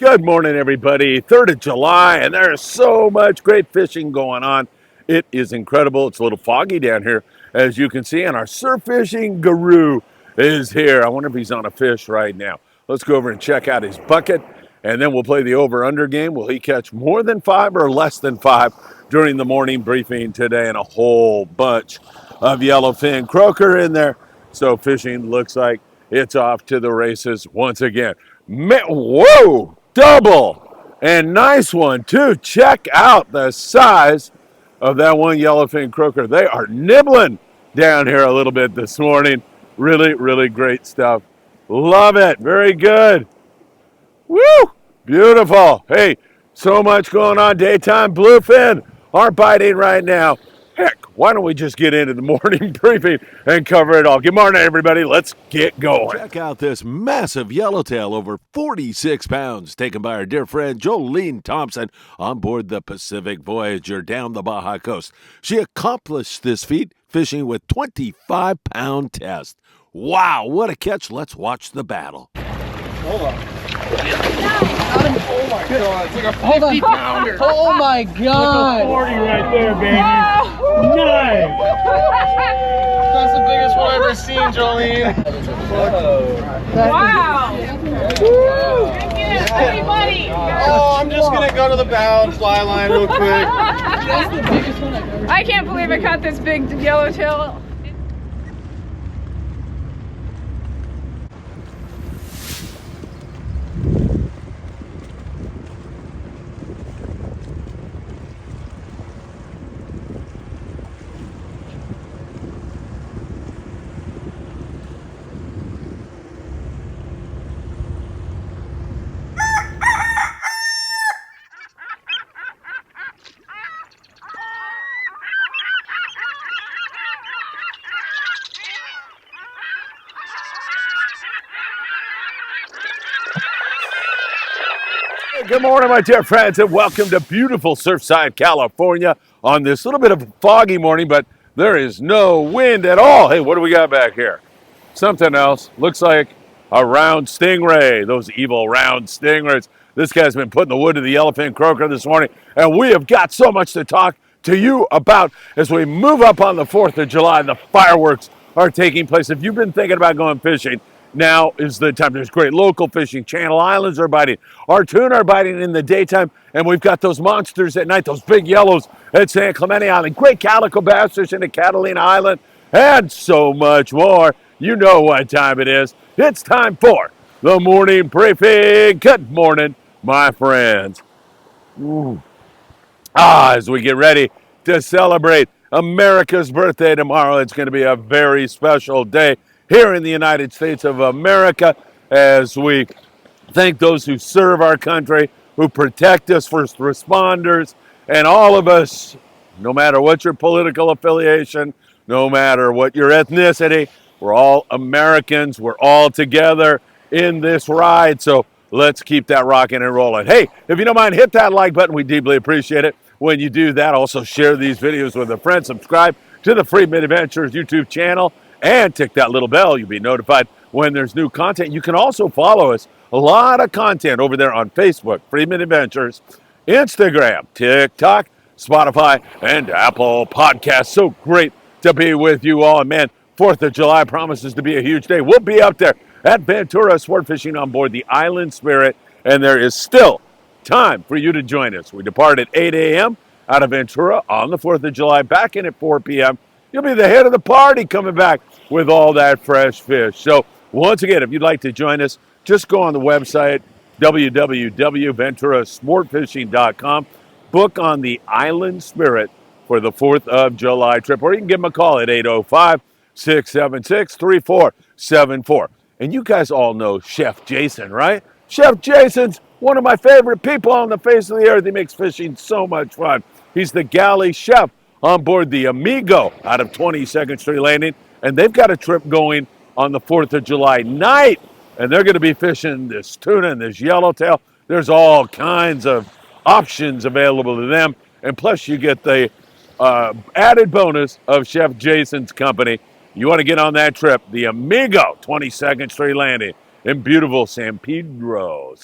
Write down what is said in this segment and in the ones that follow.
Good morning, everybody. 3rd of July, and there's so much great fishing going on. It is incredible. It's a little foggy down here, as you can see, and our surf fishing guru is here. I wonder if he's on a fish right now. Let's go over and check out his bucket, and then we'll play the over-under game. Will he catch more than 5 or less than 5 during the morning briefing today? And a whole bunch of yellowfin croaker in there. So fishing looks like it's off to the races once again. Whoa! Double and nice one too. Check out the size of that one yellowfin croaker. They are nibbling down here a little bit this morning. Really, really great stuff. Love it. Very good. Woo! Beautiful. Hey, so much going on. Daytime bluefin are biting right now. Heck, why don't we just get into the morning briefing and cover it all? Good morning, everybody. Let's get going. Check out this massive yellowtail, over 46 pounds, taken by our dear friend Jolene Thompson on board the Pacific Voyager down the Baja Coast. She accomplished this feat fishing with 25-pound test. Wow, what a catch. Let's watch the battle. Hold on. Oh my god, it's like a 50 pounder. Oh my god. Like a 40 right there, baby. Nice. That's the biggest one I've ever seen, Jolene. Wow. Thank you, everybody. Oh, I'm just gonna go to the bow and fly line real quick. That's the biggest one I've ever seen. I can't believe I caught this big yellowtail. Good morning, my dear friends, and welcome to beautiful Surfside, California on this little bit of a foggy morning, but there is no wind at all. Hey, what do we got back here? Something else. Looks like a round stingray, those evil round stingrays. This guy's been putting the wood to the yellowfin croaker this morning, and we have got so much to talk to you about as we move up on the 4th of July. The fireworks are taking place. If you've been thinking about going fishing, now is the time. There's great local fishing. Channel Islands are biting. Our tuna are biting in the daytime, and we've got those monsters at night, those big yellows at San Clemente Island. Great calico bass fishing at Catalina Island, and so much more. You know what time it is. It's time for the morning briefing. Good morning, my friends. As we get ready to celebrate America's birthday tomorrow, it's going to be a very special day here in the United States of America as we thank those who serve our country, who protect us, first responders, and all of us, no matter what your political affiliation, no matter what your ethnicity, we're all Americans. We're all together in this ride. So let's keep that rocking and rolling. Hey, if you don't mind, hit that like button. We deeply appreciate it when you do that. Also share these videos with a friend. Subscribe to the Friedman Adventures YouTube channel and tick that little bell. You'll be notified when there's new content. You can also follow us. A lot of content over there on Facebook, Friedman Adventures, Instagram, TikTok, Spotify, and Apple Podcasts. So great to be with you all. And man, 4th of July promises to be a huge day. We'll be up there at Ventura Sport Fishing on board the Island Spirit, and there is still time for you to join us. We depart at 8 a.m. out of Ventura on the 4th of July, back in at 4 p.m. You'll be the head of the party coming back with all that fresh fish. So once again, if you'd like to join us, just go on the website, www.venturasportfishing.com. Book on the Island Spirit for the 4th of July trip, or you can give them a call at 805-676-3474. And you guys all know Chef Jason, right? Chef Jason's one of my favorite people on the face of the earth. He makes fishing so much fun. He's the galley chef on board the Amigo out of 22nd Street Landing, and they've got a trip going on the 4th of July night, and they're going to be fishing this tuna and this yellowtail. There's all kinds of options available to them, and plus you get the added bonus of Chef Jason's company. You want to get on that trip, the Amigo, 22nd Street Landing in beautiful San Pedro,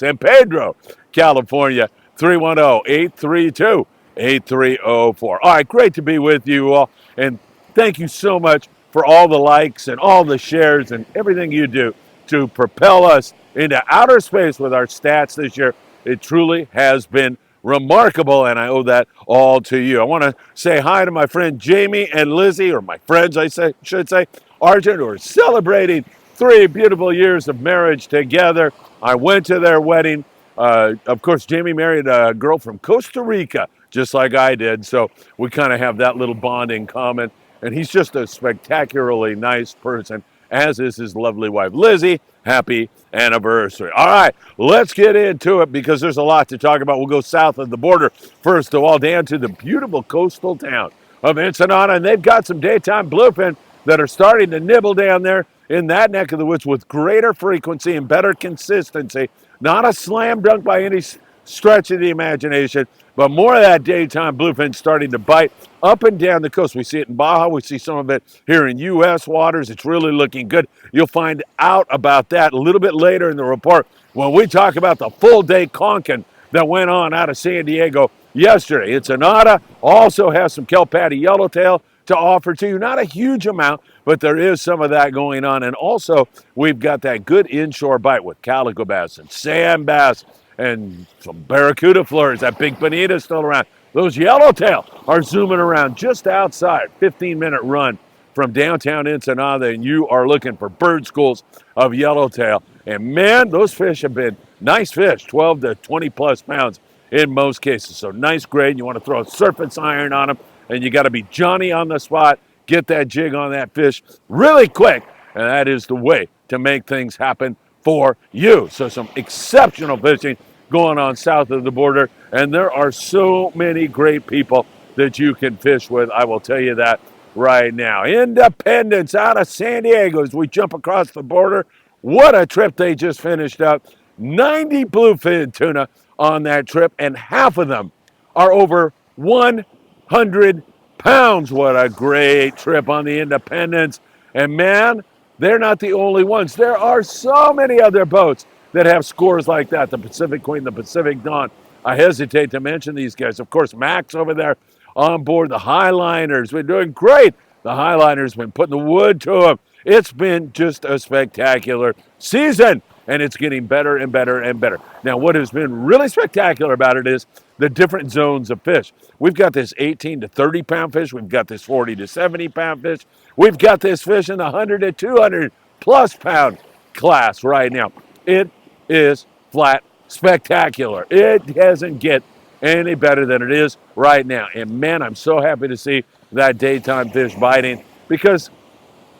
California. 310-832-8304. All right, great to be with you all. And thank you so much for all the likes and all the shares and everything you do to propel us into outer space with our stats this year. It truly has been remarkable, and I owe that all to you. I want to say hi to my friend Jamie and Lizzie, or my friends, should say, Argent, who are celebrating 3 beautiful years of marriage together. I went to their wedding. Of course, Jamie married a girl from Costa Rica, just like I did, so we kind of have that little bond in common. And he's just a spectacularly nice person, as is his lovely wife, Lizzie. Happy anniversary. All right, let's get into it because there's a lot to talk about. We'll go south of the border, first of all, down to the beautiful coastal town of Ensenada, and they've got some daytime bluefin that are starting to nibble down there in that neck of the woods with greater frequency and better consistency. Not a slam dunk by any stretch of the imagination, but more of that daytime bluefin starting to bite up and down the coast. We see it in Baja. We see some of it here in U.S. waters. It's really looking good. You'll find out about that a little bit later in the report when we talk about the full day conking that went on out of San Diego yesterday. Ensenada also has some kelp patty yellowtail to offer to you. Not a huge amount, but there is some of that going on. And also, we've got that good inshore bite with calico bass and sand bass and some barracuda flurries. That big bonita is still around. Those yellowtail are zooming around just outside. 15-minute run from downtown Ensenada, and you are looking for bird schools of yellowtail. And man, those fish have been nice fish, 12 to 20 plus pounds in most cases. So nice grade. You want to throw a surface iron on them, and you got to be Johnny on the spot. Get that jig on that fish really quick, and that is the way to make things happen for you. So some exceptional fishing going on south of the border, and there are so many great people that you can fish with. I will tell you that right now. Independence out of San Diego as we jump across the border. What a trip they just finished up. 90 bluefin tuna on that trip, and half of them are over 100 pounds. What a great trip on the Independence. And man, they're not the only ones. There are so many other boats that have scores like that. The Pacific Queen, the Pacific Dawn. I hesitate to mention these guys. Of course, Max over there on board. The Highliners been doing great. The Highliners been putting the wood to them. It's been just a spectacular season, and it's getting better and better and better. Now, what has been really spectacular about it is the different zones of fish. We've got this 18 to 30 pound fish. We've got this 40 to 70 pound fish. We've got this fish in the 100 to 200 plus pound class right now. It is flat spectacular. It doesn't get any better than it is right now. And man, I'm so happy to see that daytime fish biting, because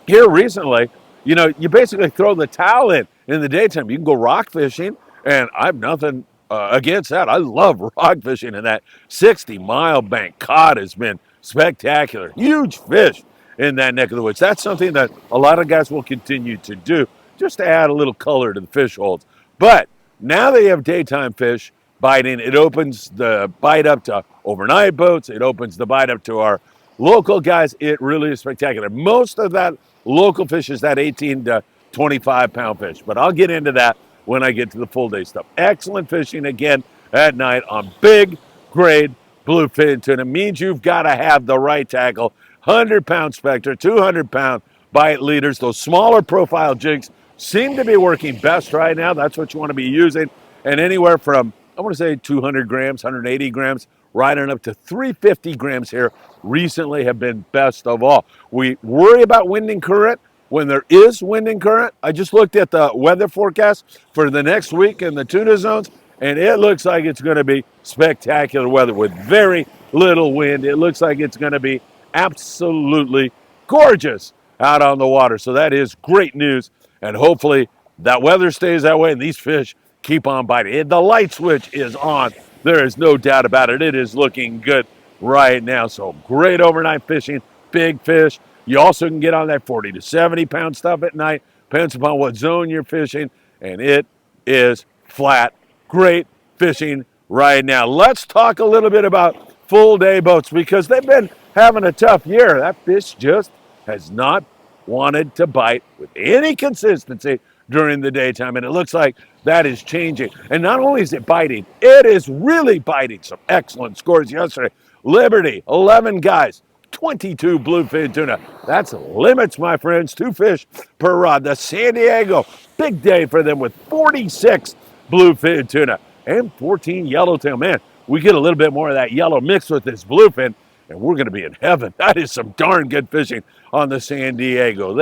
here recently, you basically throw the towel in the daytime. You can go rock fishing, and I have nothing against that. I love rock fishing, and that 60-mile bank cod has been spectacular. Huge fish in that neck of the woods. That's something that a lot of guys will continue to do, just to add a little color to the fish holds. But now that you have daytime fish biting, it opens the bite up to overnight boats. It opens the bite up to our local guys. It really is spectacular. Most of that local fish is that 18 to 25 pound fish, but I'll get into that when I get to the full day stuff. Excellent fishing again at night on big grade bluefin tuna. It means you've got to have the right tackle. 100-pound specter, 200-pound bite leaders. Those smaller profile jigs seem to be working best right now. That's what you want to be using. And anywhere from, I want to say 200 grams, 180 grams, right on up to 350 grams here recently have been best of all. We worry about wind and current when there is wind and current. I just looked at the weather forecast for the next week in the tuna zones, and it looks like it's going to be spectacular weather with very little wind. It looks like it's going to be absolutely gorgeous out on the water. So that is great news, and hopefully that weather stays that way and these fish keep on biting. The light switch is on. There is no doubt about it. It is looking good right now. So great overnight fishing, big fish. You also can get on that 40 to 70 pound stuff at night, depends upon what zone you're fishing, and it is flat. Great fishing right now. Let's talk a little bit about full day boats, because they've been having a tough year. That fish just has not wanted to bite with any consistency during the daytime, and it looks like that is changing. And not only is it biting, it is really biting. Some excellent scores yesterday. Liberty, 11 guys, 22 bluefin tuna. That's limits, my friends. 2 fish per rod. The San Diego, big day for them with 46 bluefin tuna and 14 yellowtail. Man, we get a little bit more of that yellow mixed with this bluefin, and we're going to be in heaven. That is some darn good fishing on the San Diego.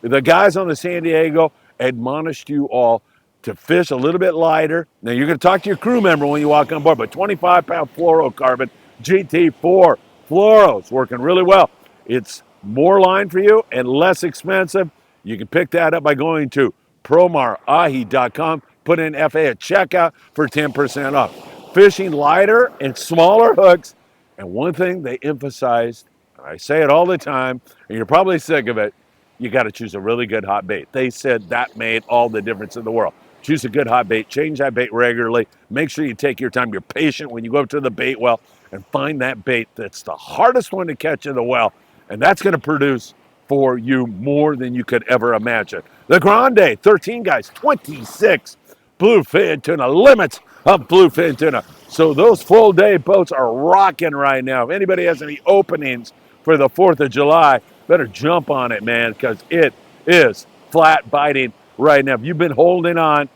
The guys on the San Diego admonished you all to fish a little bit lighter. Now, you're going to talk to your crew member when you walk on board, but 25-pound fluorocarbon GT4 fluoro's working really well. It's more line for you and less expensive. You can pick that up by going to promarahi.com. Put in FA at checkout for 10% off. Fishing lighter and smaller hooks. And one thing they emphasized, I say it all the time, and you're probably sick of it, you got to choose a really good hot bait. They said that made all the difference in the world. Choose a good hot bait. Change that bait regularly. Make sure you take your time. You're patient when you go up to the bait well and find that bait that's the hardest one to catch in the well. And that's going to produce for you more than you could ever imagine. The Grande, 13 guys, 26 bluefin tuna, limits of bluefin tuna. So those full day boats are rocking right now. If anybody has any openings for the 4th of July, better jump on it, man, because it is flat biting right now. If you've been holding on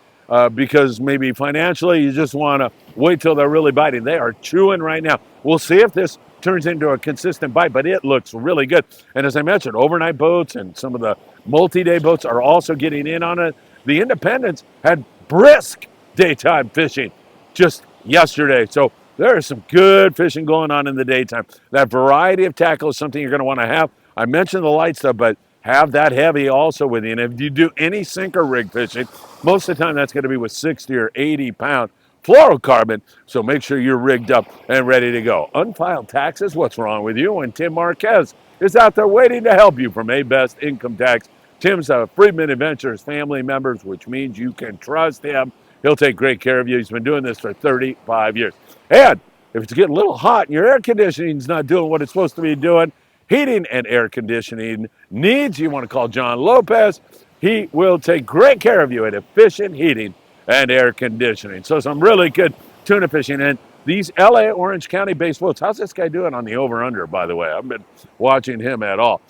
because maybe financially you just want to wait till they're really biting, they are chewing right now. We'll see if this turns into a consistent bite, but it looks really good. And as I mentioned, overnight boats and some of the multi-day boats are also getting in on it. The Independents had brisk daytime fishing just yesterday. So there is some good fishing going on in the daytime. That variety of tackle is something you're going to want to have. I mentioned the light stuff, but have that heavy also with you. And if you do any sinker rig fishing, most of the time that's going to be with 60 or 80 pound fluorocarbon. So make sure you're rigged up and ready to go. Unfiled taxes, what's wrong with you? And Tim Marquez is out there waiting to help you from A-Best Income Tax. Tim's a Friedman Adventures family members, which means you can trust him. He'll take great care of you. He's been doing this for 35 years. And if it's getting a little hot and your air conditioning's not doing what it's supposed to be doing, heating and air conditioning needs, you want to call John Lopez. He will take great care of you at Efficient Heating and Air Conditioning. So some really good tuna fishing. And these LA Orange County based boats, how's this guy doing on the over-under, by the way? I haven't been watching him at all.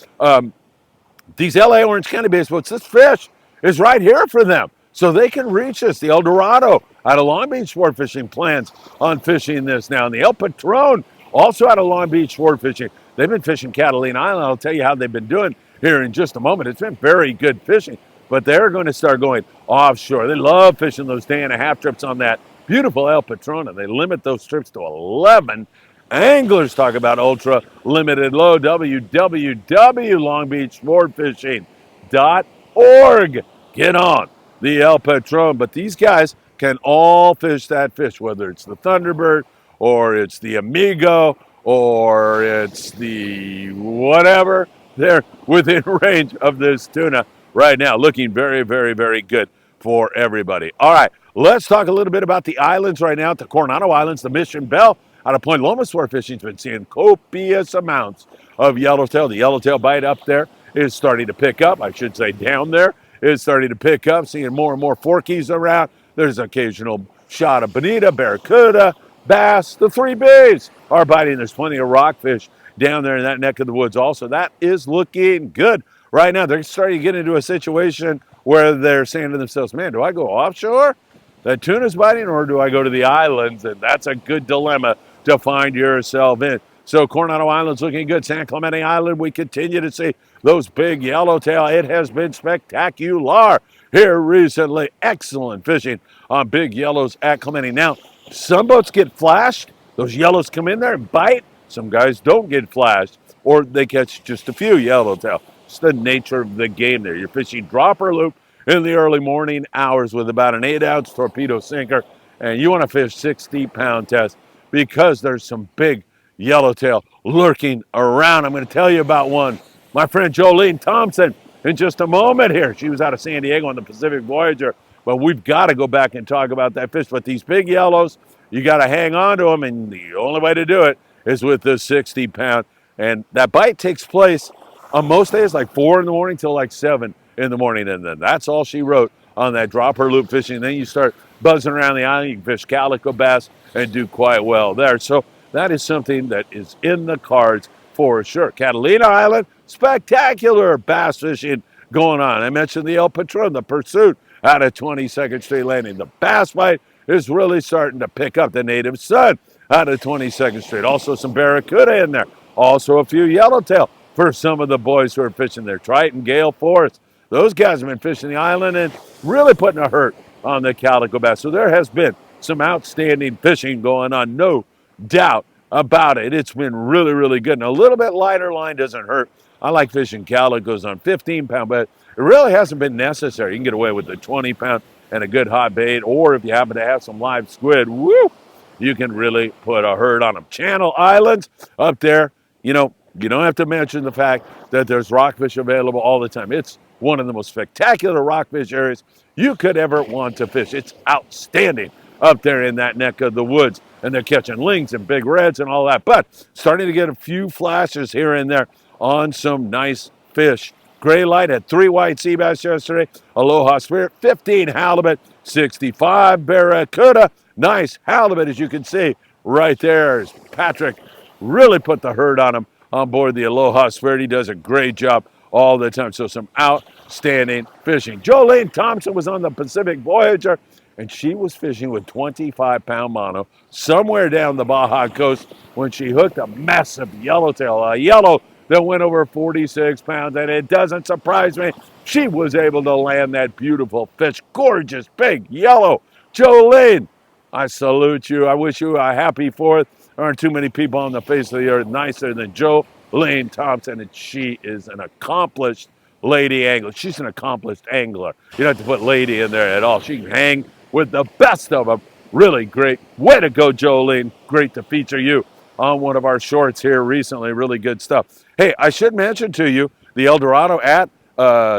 These LA Orange County based boats, this fish is right here for them. So they can reach us. The El Dorado out of Long Beach Sport Fishing plans on fishing this now. And the El Patron also out of Long Beach Sport Fishing. They've been fishing Catalina Island. I'll tell you how they've been doing here in just a moment. It's been very good fishing, but they're going to start going offshore. They love fishing those day-and-a-half trips on that beautiful El Patron, and they limit those trips to 11. Anglers talk about ultra limited low. www.longbeachsportfishing.org. Get on the El Patron. But these guys can all fish that fish, whether it's the Thunderbird or it's the Amigo or it's the whatever. They're within range of this tuna right now, looking very, very, very good for everybody. All right, let's talk a little bit about the islands right now. At the Coronado Islands, the Mission Bell out of Point Loma Sport Fishing's been seeing copious amounts of yellowtail. The yellowtail bite up there is starting to pick up. I should say down there is starting to pick up, seeing more and more forkies around. There's an occasional shot of bonita, barracuda, bass. The 3 Bs are biting. There's plenty of rockfish down there in that neck of the woods also. That is looking good right now. They're starting to get into a situation where they're saying to themselves, man, do I go offshore? That tuna's biting, or do I go to the islands? And that's a good dilemma to find yourself in. So Coronado Island's looking good. San Clemente Island, we continue to see those big yellowtail. It has been spectacular here recently. Excellent fishing on big yellows at Clemente. Now, some boats get flashed. Those yellows come in there and bite. Some guys don't get flashed, or they catch just a few yellowtail. It's the nature of the game there. You're fishing dropper loop in the early morning hours with about an 8-ounce torpedo sinker, and you want to fish 60-pound test because there's some big yellowtail lurking around. I'm going to tell you about one. My friend Jolene Thompson in just a moment here. She was out of San Diego on the Pacific Voyager, but we've got to go back and talk about that fish. But these big yellows, you got to hang on to them, and the only way to do it is with the 60-pound. And that bite takes place on most days like 4 in the morning till like 7 in the morning. And then that's all she wrote on that dropper loop fishing. Then you start buzzing around the island. You can fish calico bass and do quite well there. So that is something that is in the cards for sure. Catalina Island, spectacular bass fishing going on. I mentioned the El Patron, the pursuit out of 22nd Street Landing. The bass bite is really starting to pick up. The native sun out of 22nd Street. Also some barracuda in there. Also a few yellowtail for some of the boys who are fishing there. Triton, Gale Forest. Those guys have been fishing the island and really putting a hurt on the calico bass. So there has been some outstanding fishing going on, no doubt about it. It's been really, really good. And a little bit lighter line doesn't hurt. I like fishing calicos on 15-pound, but it really hasn't been necessary. You can get away with a 20-pound and a good hot bait, or if you happen to have some live squid, woo, you can really put a hurt on them. Channel Islands up there, you don't have to mention the fact that there's rockfish available all the time. It's one of the most spectacular rockfish areas you could ever want to fish. It's outstanding up there in that neck of the woods, and they're catching lings and big reds and all that, but starting to get a few flashes here and there on some nice fish. Gray light had 3 white sea bass yesterday, Aloha Spirit, 15 halibut, 65 barracuda. Nice halibut, as you can see right there, as Patrick really put the hurt on him on board the Aloha Spirit. He does a great job all the time. So some outstanding fishing. Jolene Thompson was on the Pacific Voyager, and she was fishing with 25-pound mono somewhere down the Baja coast when she hooked a massive yellowtail, a yellow that went over 46 pounds, and it doesn't surprise me. She was able to land that beautiful fish, gorgeous, big, yellow. Jolene, I salute you. I wish you a happy 4th. There aren't too many people on the face of the earth nicer than Jolene Thompson, and she is an accomplished lady angler. She's an accomplished angler. You don't have to put lady in there at all. She can hang with the best of them. Really great. Way to go, Jolene. Great to feature you on one of our shorts here recently. Really good stuff. Hey, I should mention to you the El Dorado at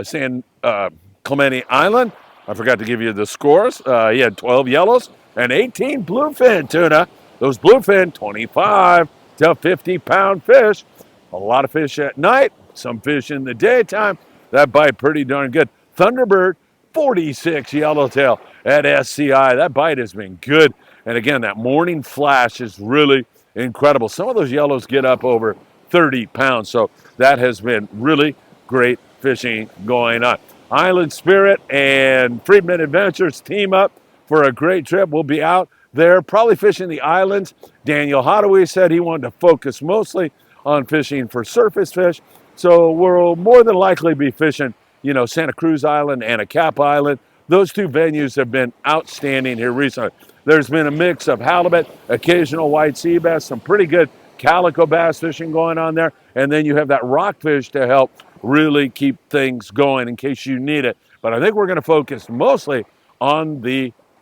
San Clemente Island. I forgot to give you the scores. He had 12 yellows and 18 bluefin tuna. Those bluefin, 25 to 50-pound fish. A lot of fish at night, some fish in the daytime. That bite pretty darn good. Thunderbird, 46 yellowtail at SCI. That bite has been good. And again, that morning flash is really incredible. Some of those yellows get up over 30 pounds. So that has been really great fishing going on. Island Spirit and Friedman Adventures team up for a great trip. We'll be out there probably fishing the islands. Daniel Hadaway said he wanted to focus mostly on fishing for surface fish. So we'll more than likely be fishing, Santa Cruz Island and Anacapa Island. Those 2 venues have been outstanding here recently. There's been a mix of halibut, occasional white sea bass, some pretty good calico bass fishing going on there. And then you have that rockfish to help really keep things going in case you need it. But I think we're going to focus mostly on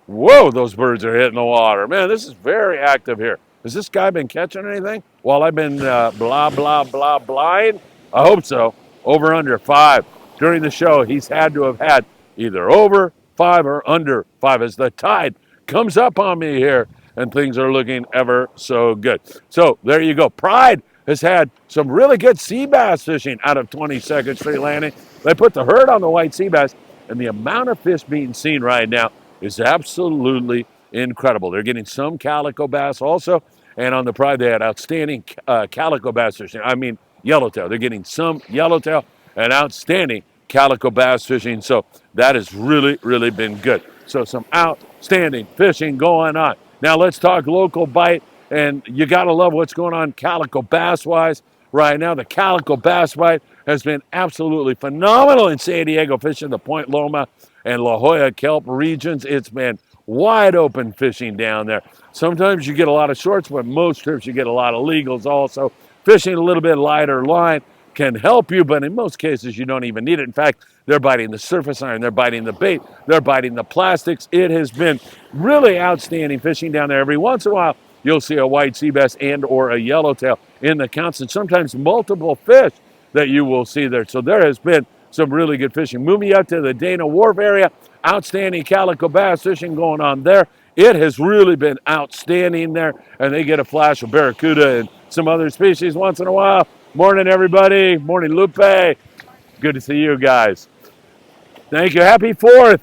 whoa, those birds are hitting the water. Man, this is very active here. Has this guy been catching anything while I've been blind? I hope so. Over under 5. During the show, he's had to have had either over 5 or under 5 as the tide comes up on me here, and things are looking ever so good. So there you go. Pride has had some really good sea bass fishing out of 22nd Street Landing. They put the hurt on the white sea bass, and the amount of fish being seen right now is absolutely incredible. They're getting some calico bass also, and on the Pride they had outstanding calico bass fishing. I mean yellowtail. They're getting some yellowtail and outstanding calico bass fishing. So that has really, really been good. So some outstanding fishing going on. Now let's talk local bite, and you got to love what's going on calico bass-wise right now. The calico bass bite has been absolutely phenomenal in San Diego fishing the Point Loma and La Jolla kelp regions. It's been wide open fishing down there. Sometimes you get a lot of shorts, but most trips you get a lot of legals also. Fishing a little bit lighter line can help you, but in most cases you don't even need it. In fact, they're biting the surface iron, they're biting the bait, they're biting the plastics. It has been really outstanding fishing down there. Every once in a while, you'll see a white sea bass and or a yellowtail in the counts, and sometimes multiple fish that you will see there. So there has been some really good fishing. Moving up to the Dana Wharf area, outstanding calico bass fishing going on there. It has really been outstanding there, and they get a flash of barracuda and some other species once in a while. Morning, everybody. Morning, Lupe. Good to see you guys. Thank you. Happy 4th.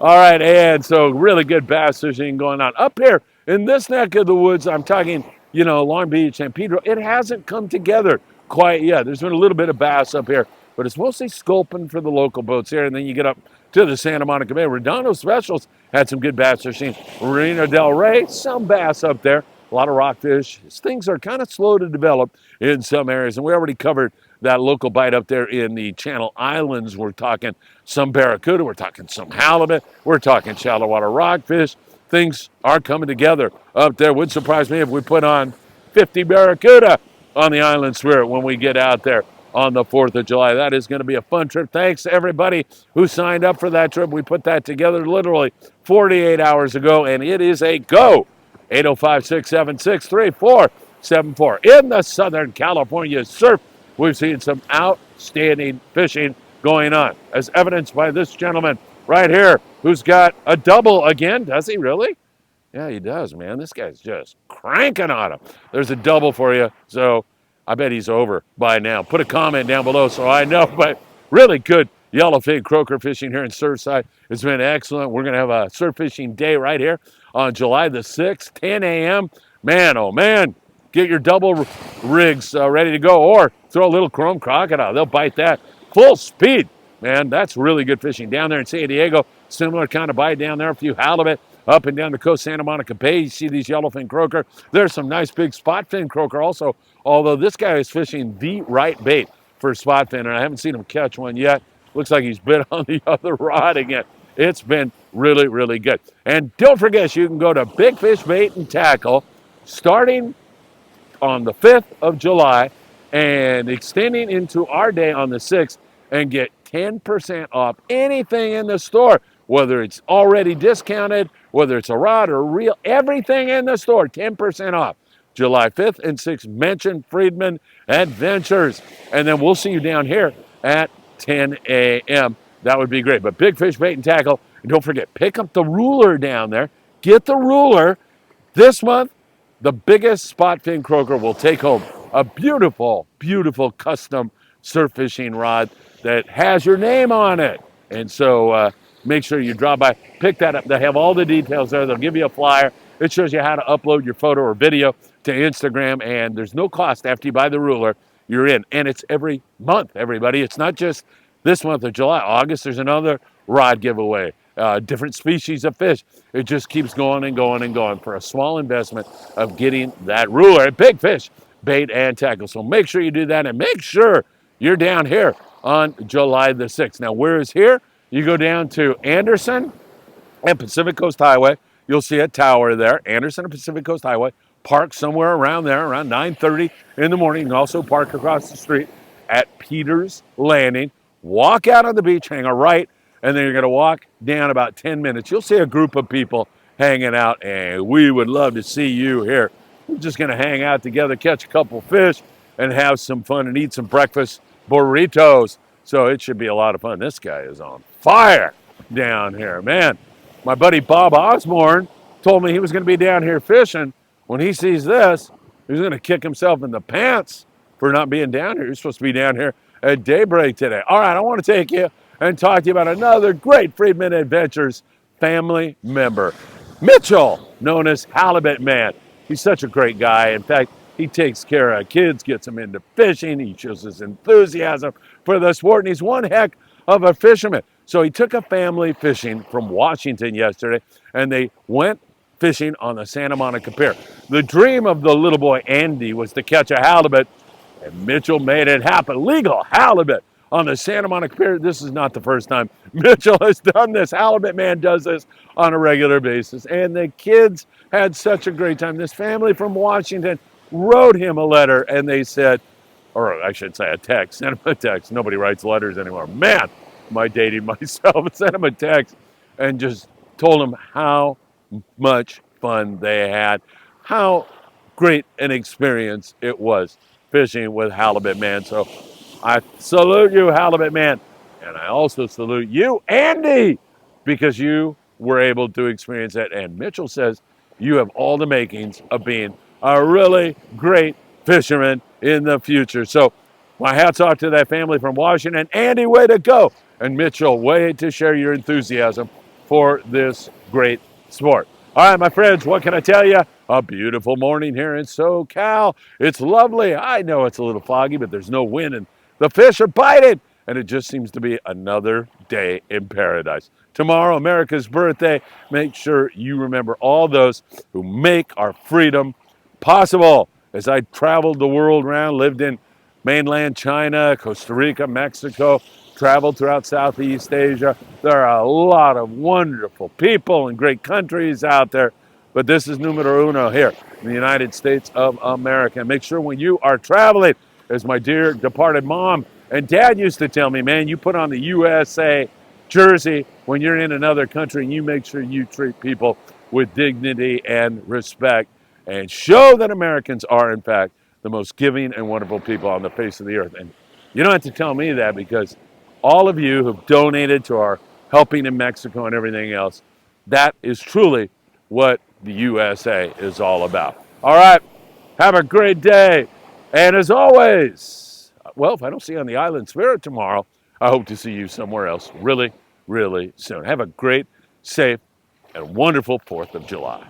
All right, and so really good bass fishing going on. Up here in this neck of the woods, I'm talking, Long Beach, San Pedro, it hasn't come together quite yet. There's been a little bit of bass up here, but it's mostly sculpin for the local boats here. And then you get up to the Santa Monica Bay. Redondo Specials had some good bass fishing. Marina del Rey, some bass up there. A lot of rockfish. Things are kind of slow to develop in some areas, and we already covered that local bite up there in the Channel Islands. We're talking some barracuda, we're talking some halibut, we're talking shallow water rockfish. Things are coming together up there. Wouldn't surprise me if we put on 50 barracuda on the Island Spirit when we get out there on the 4th of July. That is going to be a fun trip. Thanks to everybody who signed up for that trip. We put that together literally 48 hours ago, and it is a go. 805-676-3474. In the Southern California surf, we've seen some outstanding fishing going on, as evidenced by this gentleman right here, who's got a double again. Does he really? Yeah, he does, man. This guy's just cranking on him. There's a double for you, so I bet he's over by now. Put a comment down below so I know, but really good yellowfin croaker fishing here in Surfside. It's been excellent. We're going to have a surf fishing day right here on July the 6th, 10 a.m. Man, oh man, get your double rigs ready to go, or throw a little chrome crocodile. They'll bite that full speed. Man, that's really good fishing. Down there in San Diego, similar kind of bite down there. A few halibut up and down the coast, Santa Monica Bay. You see these yellowfin croaker. There's some nice big spot fin croaker also, although this guy is fishing the right bait for spot fin, and I haven't seen him catch one yet. Looks like he's bit on the other rod again. It's been really, really good. And don't forget, you can go to Big Fish Bait and Tackle starting on the 5th of July and extending into our day on the 6th and get 10% off anything in the store, whether it's already discounted, whether it's a rod or a reel, everything in the store, 10% off. July 5th and 6th, mention Friedman Adventures. And then we'll see you down here at 10 a.m. That would be great. But Big Fish Bait and Tackle, and don't forget, pick up the ruler down there. Get the ruler. This month, the biggest spot fin croaker will take home a beautiful, beautiful custom surf fishing rod that has your name on it. And so make sure you drop by, pick that up. They have all the details there. They'll give you a flyer. It shows you how to upload your photo or video to Instagram, and there's no cost after you buy the ruler. You're in, and it's every month, everybody. It's not just this month of July. August, there's another rod giveaway, different species of fish. It just keeps going and going and going for a small investment of getting that ruler at Big Fish Bait and Tackle. So make sure you do that, and make sure you're down here on July the 6th. Now, where is here? You go down to Anderson and Pacific Coast Highway. You'll see a tower there, Anderson and Pacific Coast Highway. Park somewhere around there, around 9:30 in the morning. You can also park across the street at Peters Landing. Walk out on the beach, hang a right, and then you're going to walk down about 10 minutes. You'll see a group of people hanging out, and we would love to see you here. We're just going to hang out together, catch a couple fish, and have some fun and eat some breakfast burritos. So it should be a lot of fun. This guy is on fire down here, man. My buddy Bob Osborne told me he was going to be down here fishing. When he sees this, he's going to kick himself in the pants for not being down here. You're supposed to be down here at daybreak today. All right, I want to take you and talk to you about another great Friedman Adventures family member, Mitchell, known as Halibut Man. He's such a great guy. In fact, he takes care of kids, gets them into fishing. He shows his enthusiasm for the sport, and he's one heck of a fisherman. So he took a family fishing from Washington yesterday, and they went fishing on the Santa Monica Pier. The dream of the little boy Andy was to catch a halibut, and Mitchell made it happen. Legal halibut on the Santa Monica Pier. This is not the first time Mitchell has done this. Halibut Man does this on a regular basis, and the kids had such a great time. This family from Washington wrote him a letter, and they said, or I should say a text, sent him a text. Nobody writes letters anymore. Man, am I dating myself? Sent him a text and just told him how much fun they had, how great an experience it was fishing with Halibut Man. So I salute you, Halibut Man, and I also salute you, Andy, because you were able to experience that. And Mitchell says you have all the makings of being a really great fisherman in the future. So my hats off to that family from Washington. Andy, way to go. And Mitchell, way to share your enthusiasm for this great sport. All right, my friends, what can I tell you? A beautiful morning here in SoCal. It's lovely. I know it's a little foggy, but there's no wind and the fish are biting. And it just seems to be another day in paradise. Tomorrow, America's birthday. Make sure you remember all those who make our freedom possible. As I traveled the world around, lived in mainland China, Costa Rica, Mexico, traveled throughout Southeast Asia. There are a lot of wonderful people and great countries out there, but this is numero uno here in the United States of America. Make sure when you are traveling, as my dear departed mom and dad used to tell me, man, you put on the USA jersey when you're in another country and you make sure you treat people with dignity and respect and show that Americans are, in fact, the most giving and wonderful people on the face of the earth. And you don't have to tell me that, because all of you who've donated to our helping in Mexico and everything else, that is truly what the USA is all about. All right, have a great day. And as always, well, if I don't see you on the Island Spirit tomorrow, I hope to see you somewhere else really, really soon. Have a great, safe, and wonderful 4th of July.